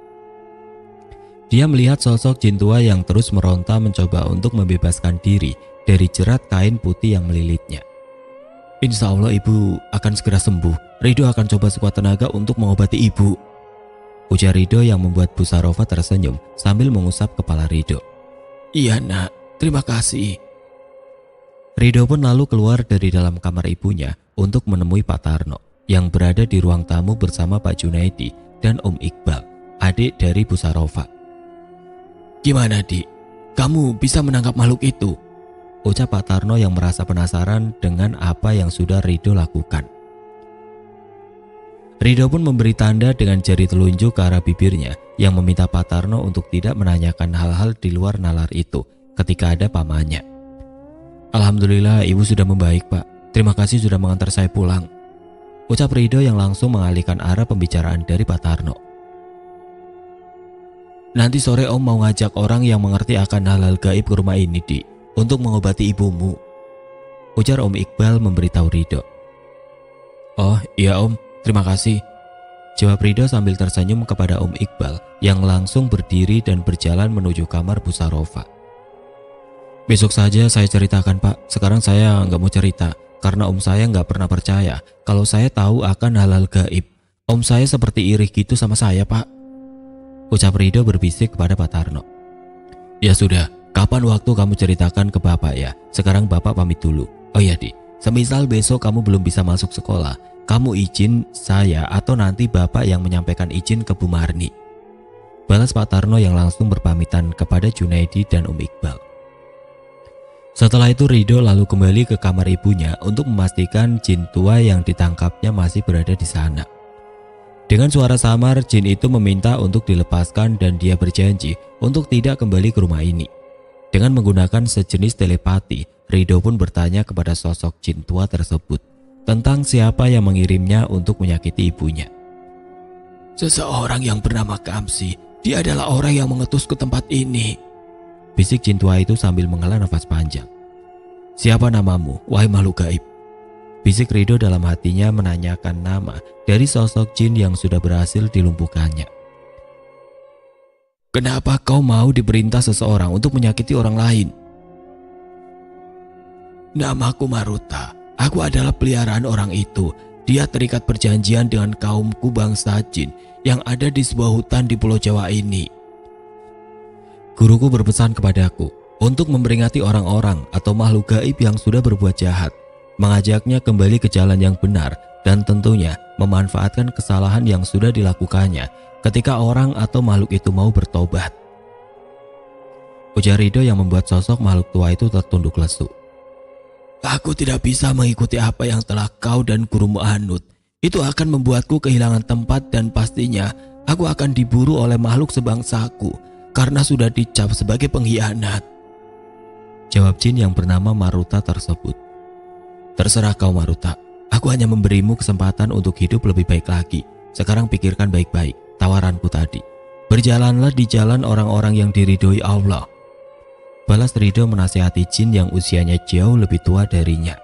Speaker 1: Dia melihat sosok jin tua yang terus meronta mencoba untuk membebaskan diri dari jerat kain putih yang melilitnya. "Insya Allah ibu akan segera sembuh. Rido akan coba sekuat tenaga untuk mengobati ibu," ujar Rido yang membuat Bu Sarofa tersenyum sambil mengusap kepala Rido. "Iya nak, terima kasih." Rido pun lalu keluar dari dalam kamar ibunya untuk menemui Pak Tarno. yang berada di ruang tamu bersama Pak Junaidi dan Om Iqbal, adik dari Bu Sarofa. "Gimana, Dik? Kamu bisa menangkap makhluk itu?" ucap Pak Tarno yang merasa penasaran dengan apa yang sudah Rido lakukan. Rido pun memberi tanda dengan jari telunjuk ke arah bibirnya yang meminta Pak Tarno untuk tidak menanyakan hal-hal di luar nalar itu ketika ada pamannya. "Alhamdulillah ibu sudah membaik, Pak. Terima kasih sudah mengantar saya pulang," ucap Rido yang langsung mengalihkan arah pembicaraan dari Pak Tarno. "Nanti sore Om mau ngajak orang yang mengerti akan hal-hal gaib ke rumah ini, Dik, untuk mengobati ibumu," ujar Om Iqbal memberitahu Rido. "Oh iya Om, terima kasih," jawab Rido sambil tersenyum kepada Om Iqbal yang langsung berdiri dan berjalan menuju kamar Bu Sarofa. "Besok saja saya ceritakan, Pak. Sekarang saya nggak mau cerita karena Om saya nggak pernah percaya kalau saya tahu akan hal-hal gaib. Om saya seperti iri gitu sama saya, Pak," ucap Rido berbisik kepada Pak Tarno. "Ya sudah, kapan waktu kamu ceritakan ke Bapak ya. Sekarang Bapak pamit dulu. Oh iya, Dik, semisal besok kamu belum bisa masuk sekolah, kamu izin saya atau nanti Bapak yang menyampaikan izin ke Bu Marni," balas Pak Tarno yang langsung berpamitan kepada Junaidi dan Om Iqbal. Setelah itu Rido lalu kembali ke kamar ibunya untuk memastikan jin tua yang ditangkapnya masih berada di sana. Dengan suara samar, jin itu meminta untuk dilepaskan dan dia berjanji untuk tidak kembali ke rumah ini. Dengan menggunakan sejenis telepati, Rido pun bertanya kepada sosok jin tua tersebut tentang siapa yang mengirimnya untuk menyakiti ibunya. "Seseorang yang bernama Kamsi, dia adalah orang yang mengetus ke tempat ini," bisik jin tua itu sambil menghela nafas panjang. "Siapa namamu, wahai makhluk gaib?" bisik Rido dalam hatinya menanyakan nama dari sosok jin yang sudah berhasil dilumpuhkannya. "Kenapa kau mau diperintah seseorang untuk menyakiti orang lain?" "Namaku Maruta. Aku adalah peliharaan orang itu. Dia terikat perjanjian dengan kaumku bangsa jin yang ada di sebuah hutan di Pulau Jawa ini. Guruku berpesan kepadaku untuk memperingati orang-orang atau makhluk gaib yang sudah berbuat jahat, mengajaknya kembali ke jalan yang benar dan tentunya memanfaatkan kesalahan yang sudah dilakukannya ketika orang atau makhluk itu mau bertobat," ujar Rido yang membuat sosok makhluk tua itu tertunduk lesu. "Aku tidak bisa mengikuti apa yang telah kau dan gurumu anut. Itu akan membuatku kehilangan tempat dan pastinya aku akan diburu oleh makhluk sebangsaku karena sudah dicap sebagai pengkhianat," jawab jin yang bernama Maruta tersebut. "Terserah kau Maruta, aku hanya memberimu kesempatan untuk hidup lebih baik lagi. Sekarang pikirkan baik-baik tawaranku tadi. Berjalanlah di jalan orang-orang yang diridhoi Allah," balas Rido menasihati jin yang usianya jauh lebih tua darinya.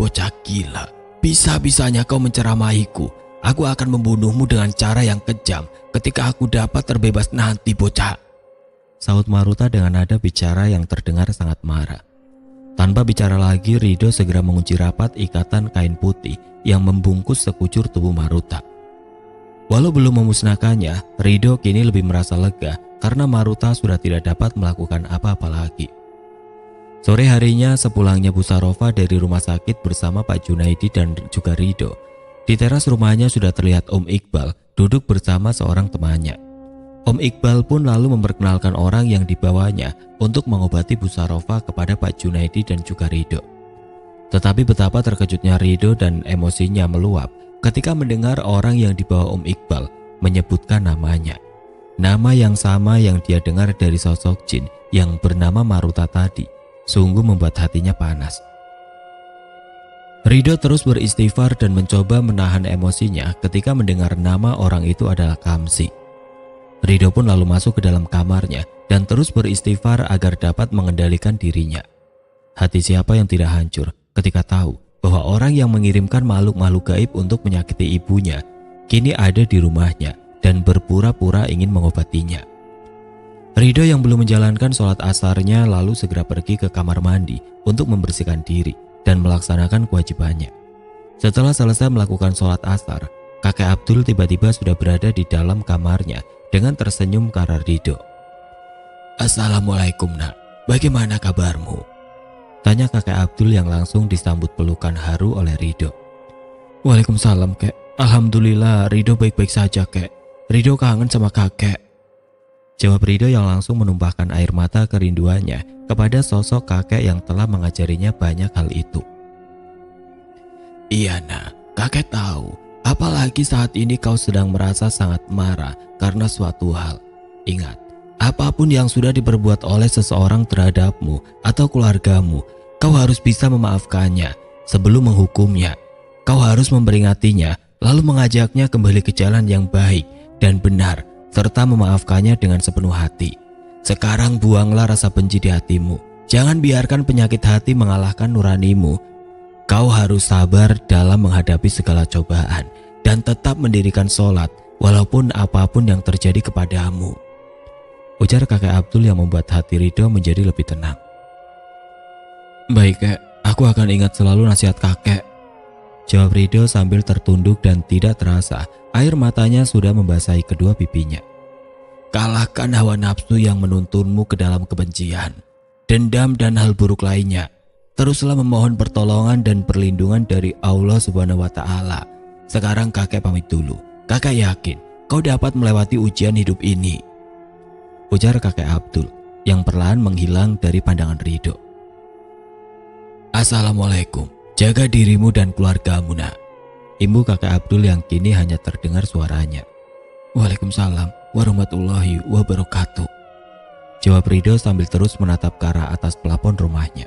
Speaker 1: "Bocah gila, bisa-bisanya kau menceramahiku. Aku akan membunuhmu dengan cara yang kejam ketika aku dapat terbebas nanti, bocah," saut Maruta dengan nada bicara yang terdengar sangat marah. Tanpa bicara lagi, Rido segera mengunci rapat ikatan kain putih yang membungkus sekujur tubuh Maruta. Walau belum memusnahkannya, Rido kini lebih merasa lega karena Maruta sudah tidak dapat melakukan apa-apa lagi. Sore harinya sepulangnya Bu Sarofa dari rumah sakit bersama Pak Junaidi dan juga Rido, di teras rumahnya sudah terlihat Om Iqbal duduk bersama seorang temannya. Om Iqbal pun lalu memperkenalkan orang yang dibawanya untuk mengobati Bu Sarofa kepada Pak Junaidi dan juga Rido. Tetapi betapa terkejutnya Rido dan emosinya meluap ketika mendengar orang yang dibawa Om Iqbal menyebutkan namanya. Nama yang sama yang dia dengar dari sosok jin yang bernama Maruta tadi sungguh membuat hatinya panas. Rido terus beristighfar dan mencoba menahan emosinya ketika mendengar nama orang itu adalah Kamsi. Rido pun lalu masuk ke dalam kamarnya dan terus beristighfar agar dapat mengendalikan dirinya. Hati siapa yang tidak hancur ketika tahu bahwa orang yang mengirimkan makhluk-makhluk gaib untuk menyakiti ibunya kini ada di rumahnya dan berpura-pura ingin mengobatinya. Rido yang belum menjalankan sholat asarnya lalu segera pergi ke kamar mandi untuk membersihkan diri dan melaksanakan kewajibannya. Setelah selesai melakukan sholat asar, kakek Abdul tiba-tiba sudah berada di dalam kamarnya dengan tersenyum ke arah Rido. "Assalamualaikum nak, bagaimana kabarmu?" Tanya kakek Abdul yang langsung disambut pelukan haru oleh Ridho. Waalaikumsalam kek. Alhamdulillah Ridho baik-baik saja kek. Ridho kangen sama kakek. Jawab Ridho yang langsung menumpahkan air mata kerinduannya kepada sosok kakek yang telah mengajarinya banyak hal itu. Iya nak, kakek tahu. Apalagi saat ini kau sedang merasa sangat marah karena suatu hal. Ingat, apapun yang sudah diperbuat oleh seseorang terhadapmu atau keluargamu, kau harus bisa memaafkannya sebelum menghukumnya. Kau harus memperingatinya, lalu mengajaknya kembali ke jalan yang baik dan benar, serta memaafkannya dengan sepenuh hati. Sekarang buanglah rasa benci di hatimu. Jangan biarkan penyakit hati mengalahkan nuranimu. Kau harus sabar dalam menghadapi segala cobaan dan tetap mendirikan sholat walaupun apapun yang terjadi kepadamu. Ujar kakek Abdul yang membuat hati Ridho menjadi lebih tenang. Baik kek, aku akan ingat selalu nasihat kakek. Jawab Ridho sambil tertunduk dan tidak terasa air matanya sudah membasahi kedua pipinya. Kalahkan hawa nafsu yang menuntunmu ke dalam kebencian, dendam dan hal buruk lainnya. Teruslah memohon pertolongan dan perlindungan dari Allah Subhanahu wa Ta'ala. Sekarang kakek pamit dulu. Kakek yakin kau dapat melewati ujian hidup ini. Ujar kakek Abdul yang perlahan menghilang dari pandangan Ridho. Assalamualaikum. Jaga dirimu dan keluargamu nak. Imbu kakek Abdul yang kini hanya terdengar suaranya. Waalaikumsalam warahmatullahi wabarakatuh. Jawab Ridho sambil terus menatap ke arah atas pelapon rumahnya.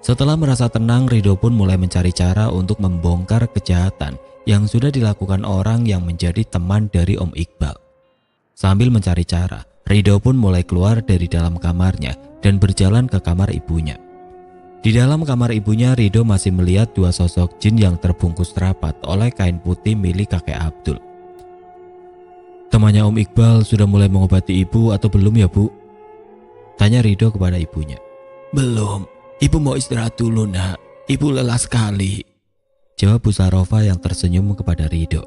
Speaker 1: Setelah merasa tenang, Ridho pun mulai mencari cara untuk membongkar kejahatan yang sudah dilakukan orang yang menjadi teman dari Om Iqbal. Sambil mencari cara, Ridho pun mulai keluar dari dalam kamarnya dan berjalan ke kamar ibunya. Di dalam kamar ibunya, Ridho masih melihat dua sosok jin yang terbungkus rapat oleh kain putih milik kakek Abdul. Temannya Om Iqbal sudah mulai mengobati ibu atau belum ya bu? Tanya Ridho kepada ibunya. Belum, ibu mau istirahat dulu nak, ibu lelah sekali. Jawab Bu Sarofa yang tersenyum kepada Ridho.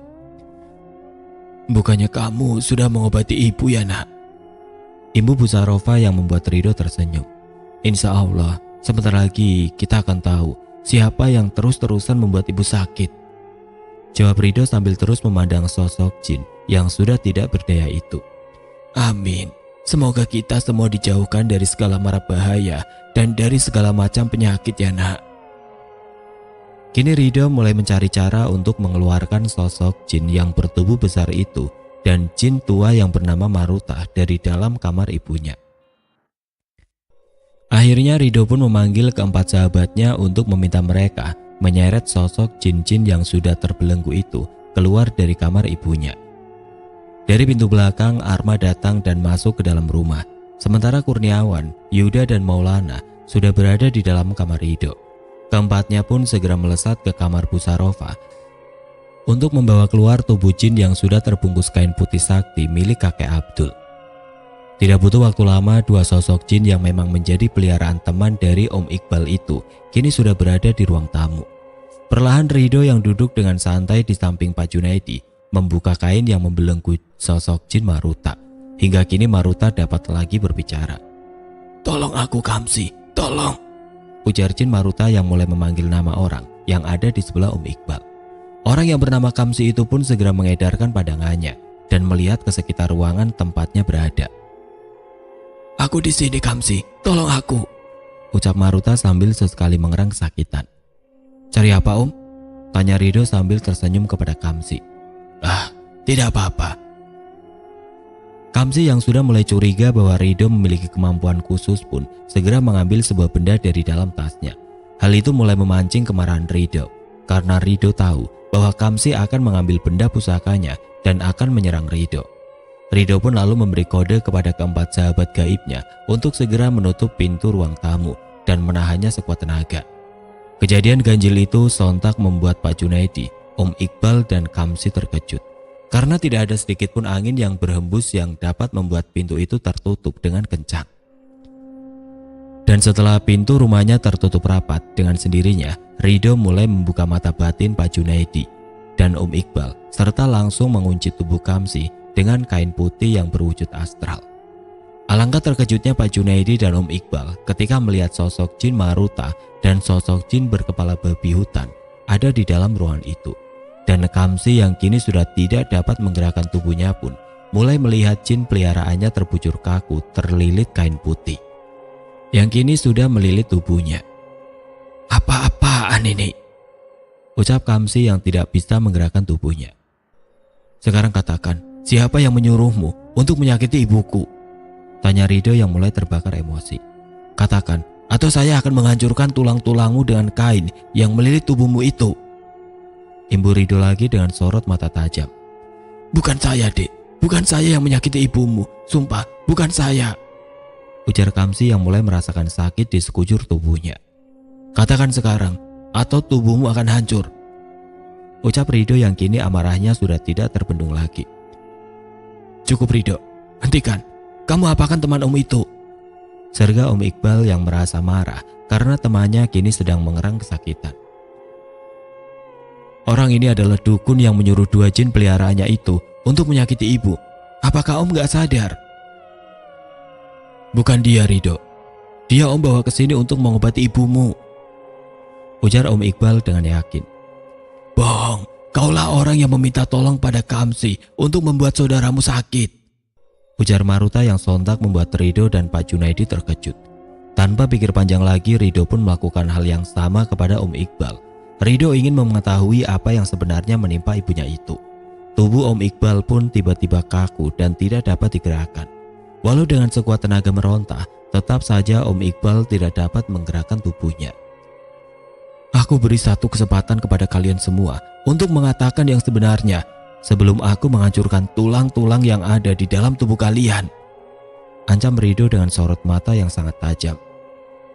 Speaker 1: Bukannya kamu sudah mengobati ibu ya nak? Ibu Bu Sarofa yang membuat Ridho tersenyum. Insya Allah, sebentar lagi kita akan tahu siapa yang terus-terusan membuat ibu sakit. Jawab Ridho sambil terus memandang sosok jin yang sudah tidak berdaya itu. Amin. Semoga kita semua dijauhkan dari segala mara bahaya dan dari segala macam penyakit ya nak. Kini Ridho mulai mencari cara untuk mengeluarkan sosok jin yang bertubuh besar itu dan jin tua yang bernama Maruta dari dalam kamar ibunya. Akhirnya Ridho pun memanggil keempat sahabatnya untuk meminta mereka menyeret sosok jin-jin yang sudah terbelenggu itu keluar dari kamar ibunya. Dari pintu belakang, Arma datang dan masuk ke dalam rumah. Sementara Kurniawan, Yuda dan Maulana sudah berada di dalam kamar Ridho. Keempatnya pun segera melesat ke kamar Bu Sarofa untuk membawa keluar tubuh jin yang sudah terbungkus kain putih sakti milik kakek Abdul. Tidak butuh waktu lama, dua sosok jin yang memang menjadi peliharaan teman dari Om Iqbal itu kini sudah berada di ruang tamu. Perlahan Ridho yang duduk dengan santai di samping Pak Junaidi membuka kain yang membelenggu sosok jin Maruta. Hingga kini Maruta dapat lagi berbicara. Tolong aku Kamsi, tolong. Ujar jin Maruta yang mulai memanggil nama orang yang ada di sebelah Om Iqbal. Orang yang bernama Kamsi itu pun segera mengedarkan pandangannya dan melihat ke sekitar ruangan tempatnya berada. Aku di sini Kamsi, tolong aku. Ucap Maruta sambil sesekali mengerang kesakitan. Cari apa Om? Tanya Ridho sambil tersenyum kepada Kamsi. Tidak apa-apa. Kamsi yang sudah mulai curiga bahwa Ridho memiliki kemampuan khusus pun segera mengambil sebuah benda dari dalam tasnya. Hal itu mulai memancing kemarahan Ridho, karena Ridho tahu bahwa Kamsi akan mengambil benda pusakanya dan akan menyerang Ridho. Ridho pun lalu memberi kode kepada keempat sahabat gaibnya untuk segera menutup pintu ruang tamu dan menahannya sekuat tenaga. Kejadian ganjil itu sontak membuat Pak Junaidi, Om Iqbal dan Kamsi terkejut. Karena tidak ada sedikit pun angin yang berhembus yang dapat membuat pintu itu tertutup dengan kencang. Dan setelah pintu rumahnya tertutup rapat dengan sendirinya, Ridho mulai membuka mata batin Pak Junaidi dan Om Iqbal serta langsung mengunci tubuh Kamsi dengan kain putih yang berwujud astral. Alangkah terkejutnya Pak Junaidi dan Om Iqbal ketika melihat sosok jin Maruta dan sosok jin berkepala babi hutan ada di dalam ruangan itu. Dan Kamsi yang kini sudah tidak dapat menggerakkan tubuhnya pun mulai melihat jin peliharaannya terbujur kaku terlilit kain putih yang kini sudah melilit tubuhnya. "Apa-apaan ini?" ucap Kamsi yang tidak bisa menggerakkan tubuhnya. "Sekarang katakan, siapa yang menyuruhmu untuk menyakiti ibuku?" tanya Rido yang mulai terbakar emosi. "Katakan, atau saya akan menghancurkan tulang-tulangmu dengan kain yang melilit tubuhmu itu." Imbu Rido lagi dengan sorot mata tajam. "Bukan saya, Dek. Bukan saya yang menyakiti ibumu. Sumpah, bukan saya," ujar Kamsi yang mulai merasakan sakit di sekujur tubuhnya. "Katakan sekarang, atau tubuhmu akan hancur," ucap Rido yang kini amarahnya sudah tidak terbendung lagi. "Cukup Rido, hentikan. Kamu apakan teman Om itu?" serga Om Iqbal yang merasa marah karena temannya kini sedang mengerang kesakitan. "Orang ini adalah dukun yang menyuruh dua jin peliharaannya itu untuk menyakiti ibu. Apakah Om gak sadar?" "Bukan dia, Rido. Dia Om bawa ke sini untuk mengobati ibumu," ujar Om Iqbal dengan yakin. "Bohong, kaulah orang yang meminta tolong pada Kamsi untuk membuat saudaramu sakit," ujar Maruta yang sontak membuat Rido dan Pak Junaidi terkejut. Tanpa pikir panjang lagi, Rido pun melakukan hal yang sama kepada Om Iqbal. Rido ingin mengetahui apa yang sebenarnya menimpa ibunya itu. Tubuh Om Iqbal pun tiba-tiba kaku dan tidak dapat digerakkan. Walau dengan sekuat tenaga meronta, tetap saja Om Iqbal tidak dapat menggerakkan tubuhnya. "Aku beri satu kesempatan kepada kalian semua untuk mengatakan yang sebenarnya sebelum aku menghancurkan tulang-tulang yang ada di dalam tubuh kalian," ancam Rido dengan sorot mata yang sangat tajam.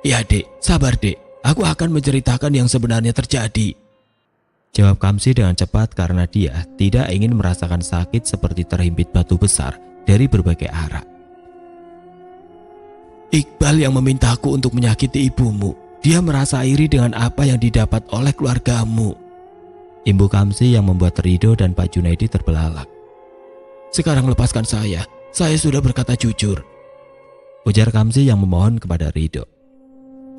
Speaker 1: "Ya Dek, sabar Dek, aku akan menceritakan yang sebenarnya terjadi," jawab Kamsi dengan cepat karena dia tidak ingin merasakan sakit seperti terhimpit batu besar dari berbagai arah. "Iqbal yang memintaku untuk menyakiti ibumu. Dia merasa iri dengan apa yang didapat oleh keluargamu," imbu Kamsi yang membuat Rido dan Pak Junaidi terbelalak. "Sekarang lepaskan saya sudah berkata jujur," ujar Kamsi yang memohon kepada Rido.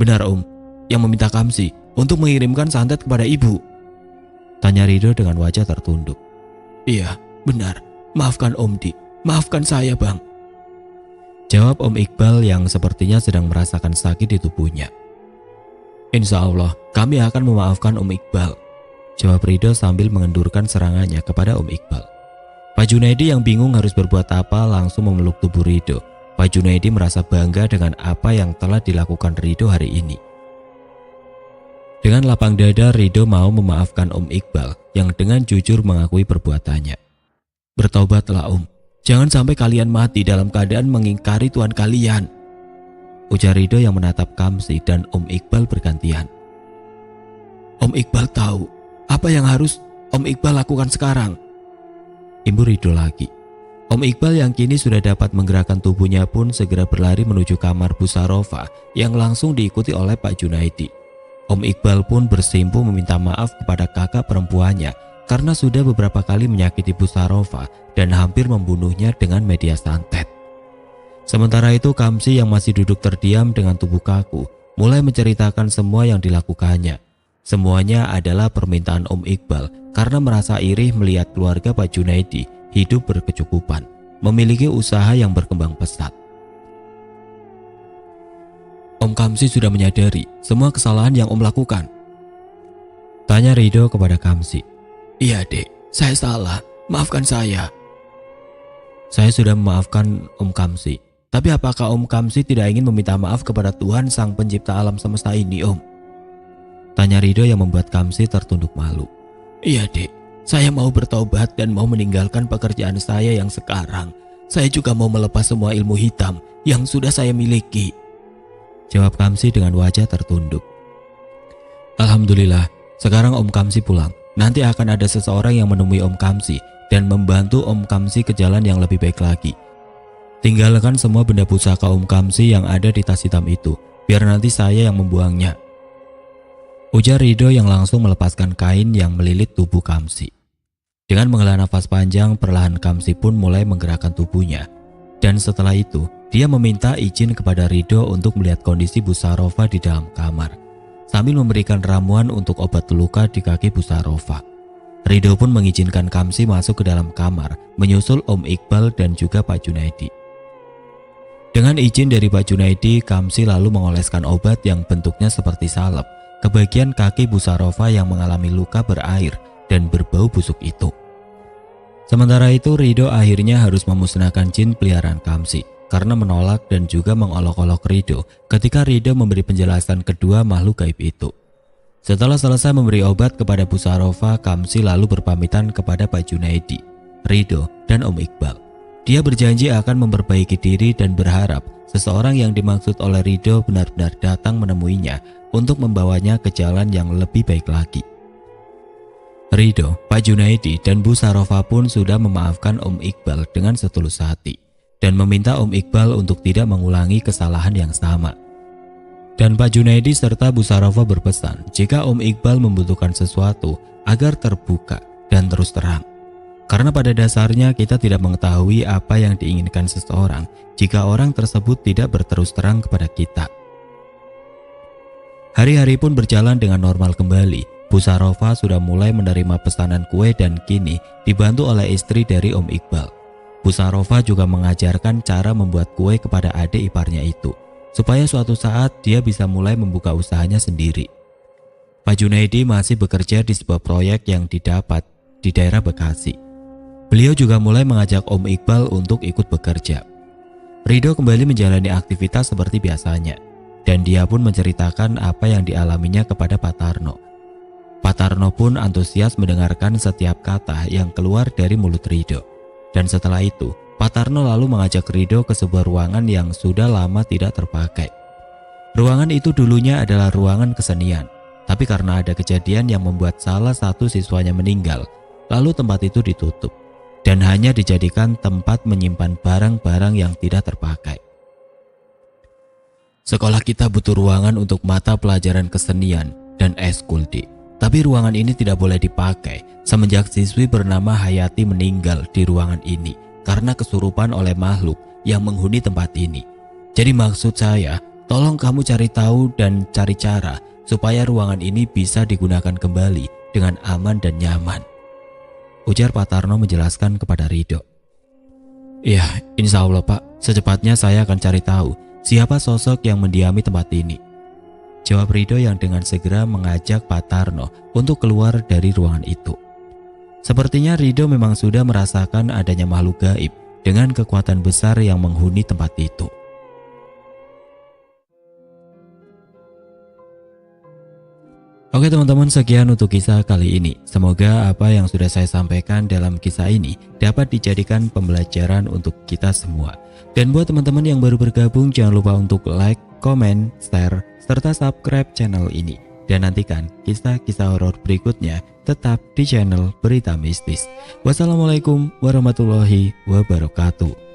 Speaker 1: "Benar Om, yang meminta Kamsi untuk mengirimkan santet kepada ibu?" tanya Rido dengan wajah tertunduk. "Iya, benar. Maafkan Om Di, maafkan saya Bang," jawab Om Iqbal yang sepertinya sedang merasakan sakit di tubuhnya. "Insya Allah kami akan memaafkan Om Iqbal," jawab Rido sambil mengendurkan serangannya kepada Om Iqbal. Pak Junaidi yang bingung harus berbuat apa langsung memeluk tubuh Rido. Pak Junaidi merasa bangga dengan apa yang telah dilakukan Rido hari ini. Dengan lapang dada Rido mau memaafkan Om Iqbal yang dengan jujur mengakui perbuatannya. "Bertobatlah Om, jangan sampai kalian mati dalam keadaan mengingkari Tuhan kalian," ujar Rido yang menatap Kamsi dan Om Iqbal bergantian. "Om Iqbal tahu apa yang harus Om Iqbal lakukan sekarang," imbu Rido lagi. Om Iqbal yang kini sudah dapat menggerakkan tubuhnya pun segera berlari menuju kamar Bu Sarofa yang langsung diikuti oleh Pak Junaidi. Om Iqbal pun bersimpuh meminta maaf kepada kakak perempuannya karena sudah beberapa kali menyakiti Bu Sarofa dan hampir membunuhnya dengan media santet. Sementara itu Kamsi yang masih duduk terdiam dengan tubuh kaku mulai menceritakan semua yang dilakukannya. Semuanya adalah permintaan Om Iqbal karena merasa iri melihat keluarga Pak Junaidi hidup berkecukupan, memiliki usaha yang berkembang pesat. "Om Kamsi sudah menyadari semua kesalahan yang Om lakukan?" tanya Rido kepada Kamsi. "Iya Dek, saya salah, maafkan saya." "Saya sudah memaafkan Om Kamsi. Tapi apakah Om Kamsi tidak ingin meminta maaf kepada Tuhan Sang Pencipta alam semesta ini Om?" tanya Rido yang membuat Kamsi tertunduk malu. "Iya Dek, saya mau bertobat dan mau meninggalkan pekerjaan saya yang sekarang. Saya juga mau melepas semua ilmu hitam yang sudah saya miliki," jawab Kamsi dengan wajah tertunduk. "Alhamdulillah, sekarang Om Kamsi pulang. Nanti akan ada seseorang yang menemui Om Kamsi dan membantu Om Kamsi ke jalan yang lebih baik lagi. Tinggalkan semua benda pusaka Om Kamsi yang ada di tas hitam itu, biar nanti saya yang membuangnya," ujar Rido yang langsung melepaskan kain yang melilit tubuh Kamsi. Dengan menghela nafas panjang, perlahan Kamsi pun mulai menggerakkan tubuhnya. Dan setelah itu, Dia meminta izin kepada Ridho untuk melihat kondisi Bu Sarofa di dalam kamar, sambil memberikan ramuan untuk obat luka di kaki Bu Sarofa. Ridho pun mengizinkan Kamsi masuk ke dalam kamar, menyusul Om Iqbal dan juga Pak Junaidi. Dengan izin dari Pak Junaidi, Kamsi lalu mengoleskan obat yang bentuknya seperti salep ke bagian kaki Bu Sarofa yang mengalami luka berair dan berbau busuk itu. Sementara itu, Ridho akhirnya harus memusnahkan jin peliharaan Kamsi karena menolak dan juga mengolok-olok Ridho ketika Ridho memberi penjelasan kedua makhluk gaib itu. Setelah selesai memberi obat kepada Bu Sarofa, Kamsi lalu berpamitan kepada Pak Junaidi, Ridho, dan Om Iqbal. Dia berjanji akan memperbaiki diri dan berharap seseorang yang dimaksud oleh Ridho benar-benar datang menemuinya untuk membawanya ke jalan yang lebih baik lagi. Ridho, Pak Junaidi, dan Bu Sarofa pun sudah memaafkan Om Iqbal dengan setulus hati dan meminta Om Iqbal untuk tidak mengulangi kesalahan yang sama. Dan Pak Junaidi serta Bu Sarofa berpesan jika Om Iqbal membutuhkan sesuatu agar terbuka dan terus terang. Karena pada dasarnya kita tidak mengetahui apa yang diinginkan seseorang jika orang tersebut tidak berterus terang kepada kita. Hari-hari pun berjalan dengan normal kembali. Bu Sarofa sudah mulai menerima pesanan kue dan kini dibantu oleh istri dari Om Iqbal. Bu Sarofa juga mengajarkan cara membuat kue kepada adik iparnya itu, supaya suatu saat dia bisa mulai membuka usahanya sendiri. Pak Junaidi masih bekerja di sebuah proyek yang didapat di daerah Bekasi. Beliau juga mulai mengajak Om Iqbal untuk ikut bekerja. Ridho kembali menjalani aktivitas seperti biasanya, dan dia pun menceritakan apa yang dialaminya kepada Pak Tarno. Pak Tarno pun antusias mendengarkan setiap kata yang keluar dari mulut Ridho. Dan setelah itu, Pak Tarno lalu mengajak Ridho ke sebuah ruangan yang sudah lama tidak terpakai. Ruangan itu dulunya adalah ruangan kesenian, tapi karena ada kejadian yang membuat salah satu siswanya meninggal, lalu tempat itu ditutup dan hanya dijadikan tempat menyimpan barang-barang yang tidak terpakai. Sekolah kita butuh ruangan untuk mata pelajaran kesenian dan eskul, Dik. Tapi ruangan ini tidak boleh dipakai semenjak siswi bernama Hayati meninggal di ruangan ini karena kesurupan oleh makhluk yang menghuni tempat ini. Jadi maksud saya, tolong kamu cari tahu dan cari cara supaya ruangan ini bisa digunakan kembali dengan aman dan nyaman, ujar Pak Tarno menjelaskan kepada Ridho. Ya, insya Allah Pak, secepatnya saya akan cari tahu siapa sosok yang mendiami tempat ini, jawab Ridho yang dengan segera mengajak Pak Tarno untuk keluar dari ruangan itu. Sepertinya Ridho memang sudah merasakan adanya makhluk gaib dengan kekuatan besar yang menghuni tempat itu. Oke teman-teman, sekian untuk kisah kali ini. Semoga apa yang sudah saya sampaikan dalam kisah ini dapat dijadikan pembelajaran untuk kita semua. Dan buat teman-teman yang baru bergabung, jangan lupa untuk like, komen, share, serta subscribe channel ini. Dan nantikan kisah-kisah horor berikutnya tetap di channel Berita Mistis. Wassalamualaikum warahmatullahi wabarakatuh.